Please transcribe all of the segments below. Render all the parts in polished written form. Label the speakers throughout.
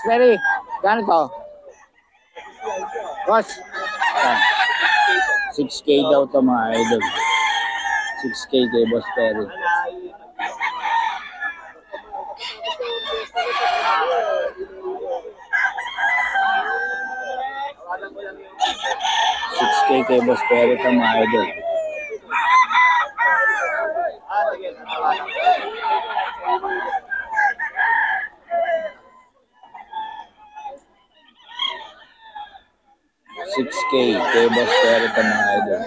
Speaker 1: Perry, gano'n to? Boss, 6K daw to mga idol. 6K kay Boss Perry. Kay Boss Perry ito mga idol. $6K kay Boss Perry ito mga idol.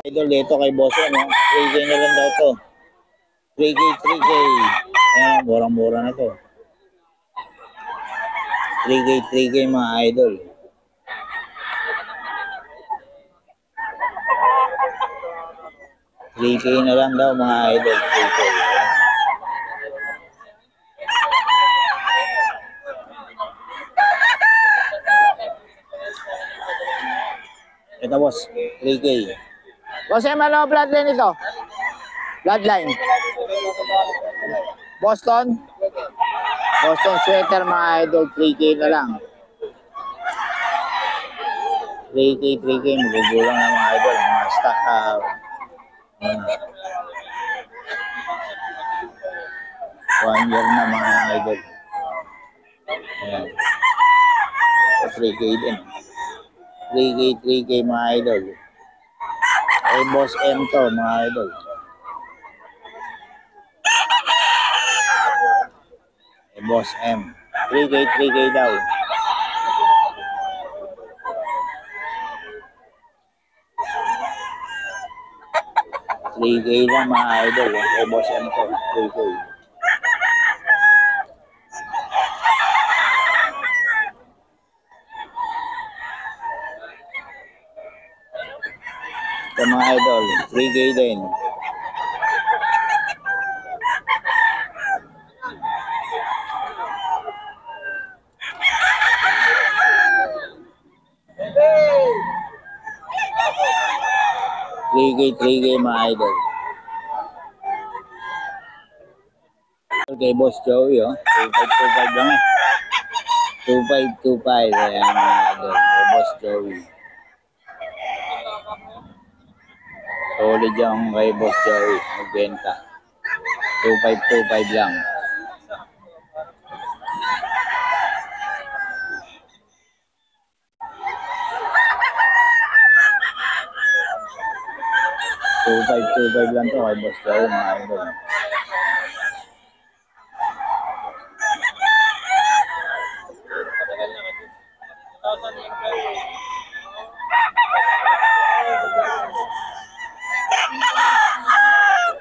Speaker 1: Idol dito kay Boss ano, 3K na lang daw to. 3K. Ayan, murang-mura na to. 3K mga idol. $3K na lang daw mga idol. 3K. Ito boss, 3K. Boss, ano bloodline ito? Bloodline. Boston sweater mga idol, 3K na lang. 3K, magugulang na mga idol. Mga stock, 1 year na mga idol. Ayan. 3K din. 3K mga idol. Ay Boss M to mga idol. Ay Boss M. 3K daw. 3K lang mga idol. Ay Boss M to. 3K. Ito mga idol, 3K din. $3K mga idol. Okay, Boss Joey, oh. 2525 lang eh. 2525. Ayan mga idol. Boss Joey. Solid yung kay Boss Joey. Magbenta. 2525 lang. $2,525 lang to kay Boss Joey mga idol.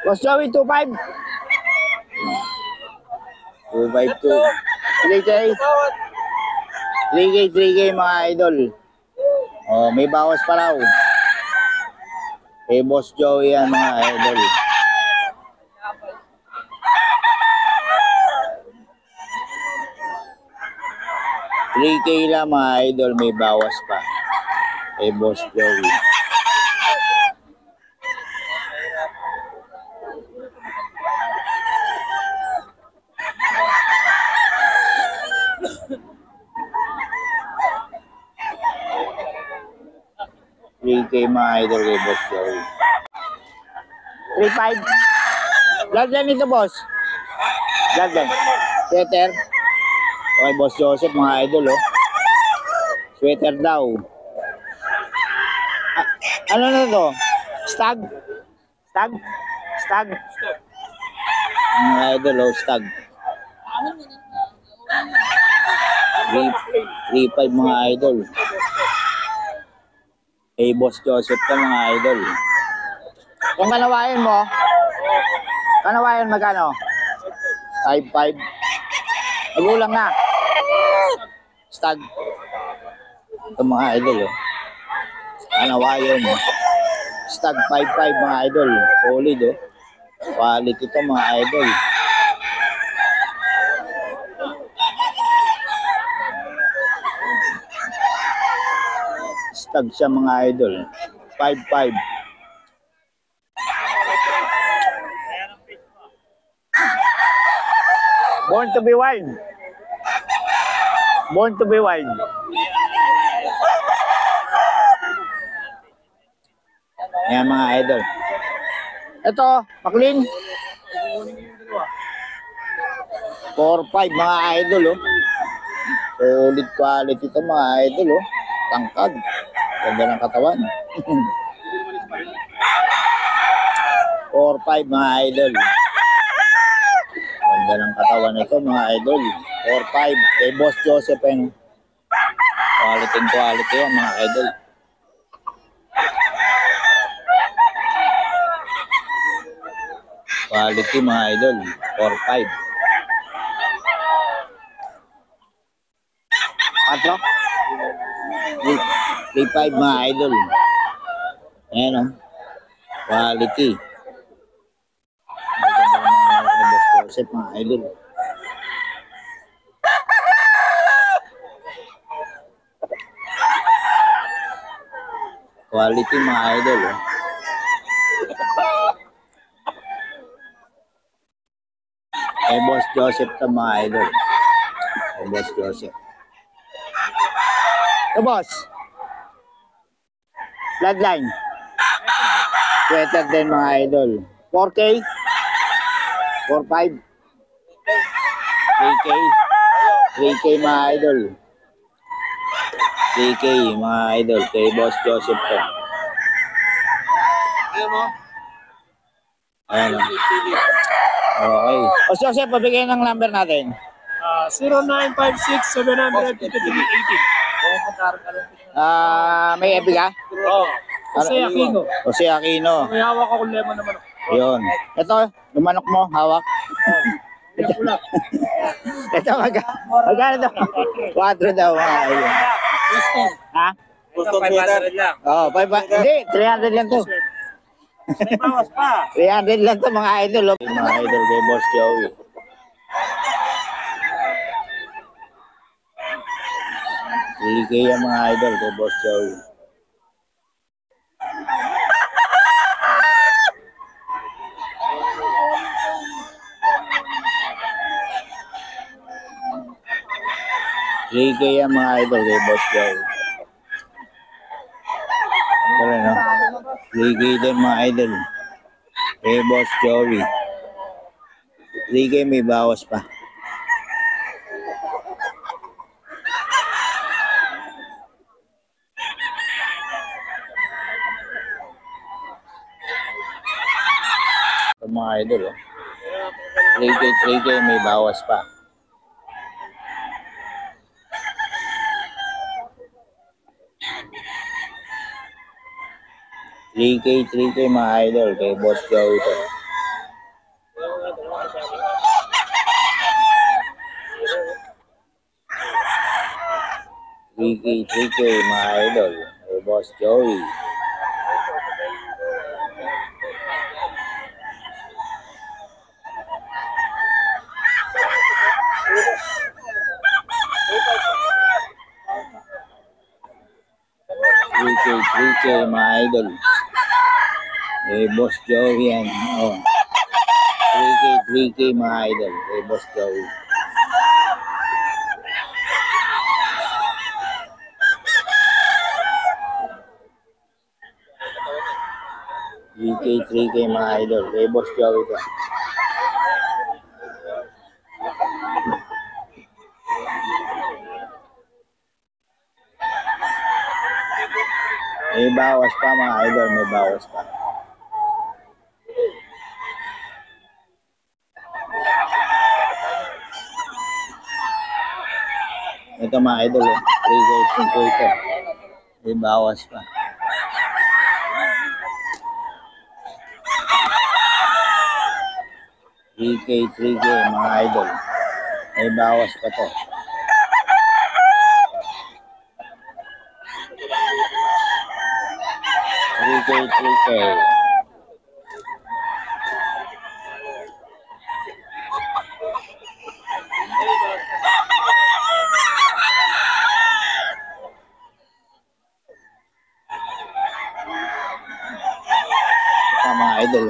Speaker 1: Boss Joey, 2.5. 2.52. 3K mga idol. Oh, may bawas pa raw. Kay Boss Joey yan mga idol. $3K lang mga idol, may bawas pa. Kay Boss Joey. $3K mga idol kay Boss Joey. 3.5. Bloodline ito boss. Bloodline. Sweater. Okay, Boss Joseph mga idol oh. Sweater daw. Ano na to? Stag? Mga idol oh, stag. 3.5 mga idol. Hey, Boss Joseph ka mga idol. Kung kanawain mo, magkano? 5.5. Magulang na. Stag. Ito mga idol oh. Kanawain mo. Stag 5.5 mga idol. Solid oh. Quality ito mga idol. Stag siya mga idol. 5.5. Born to be wild. Born to be wild. Ayan mga idol. Ito, Maclean. 4-5 mga idol, oh. Solid quality ito mga idol, oh. Tangkad. Ganda ng katawan. 4-5 mga idol. Ganda ng katawan ito mga idol. 4-5. Kay Boss Joseph, eh. Quality yan mga idol. Quality mga idol. 4-5. 3-5 mga idol. Ayan, oh. Quality. Maganda naman ng Boss Joseph mga idol. Quality mga idol, oh. Kay Boss Joseph to mga idol. Kay Boss Joseph. Ito, boss. Bloodline. Sweater din mga idol. 4K. 4-5. 3K. 3K mga idol. 3K mga idol. Kay Boss Joseph to. Ayan o. Okay. Boss Joseph, pabigay ng number natin.
Speaker 2: 0956-700-5080.
Speaker 1: May FB ka?
Speaker 2: Oo. Jose Aquino.
Speaker 1: Jose Aquino.
Speaker 2: May hawak ako lemon naman.
Speaker 1: Yun. Ito, yung manok mo, hawak.
Speaker 2: Pula.
Speaker 1: Ito, magkano ito? 4 daw. Ha?
Speaker 2: Gusto 500 lang.
Speaker 1: Oo, 500. Hindi, 300 lang to.
Speaker 2: May bawas pa.
Speaker 1: 300 lang to mga idol. Oh. Mga idol kay Boss Joey. Ligay ang mga idol kay Boss Joey. Ligay ang mga idol kay Boss Joey. Pero no? Ligay din mga idol kay Boss Joey. Ligay may bawas pa. Ito mga idol, oh. 3K may bawas pa. Three K mga idol kay Boss Joey ito. Three K mga idol kay Boss Joey. Three K mga idol. Boss Joey yan. Oh. 3K mga idol. Boss Joey. 3K mga idol. Boss Joey ito. May bawas pa mga idol. May bawas pa. Ito mga idol, 3K ito. May bawas pa. Three K mga idol. May bawas pa to. Three K. Mga idol,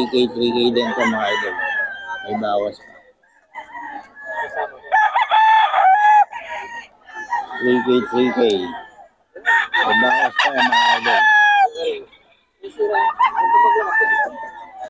Speaker 1: 3K din ito mga idol. May bawas pa. 3K, 3K. May bawas pa yan mga idol.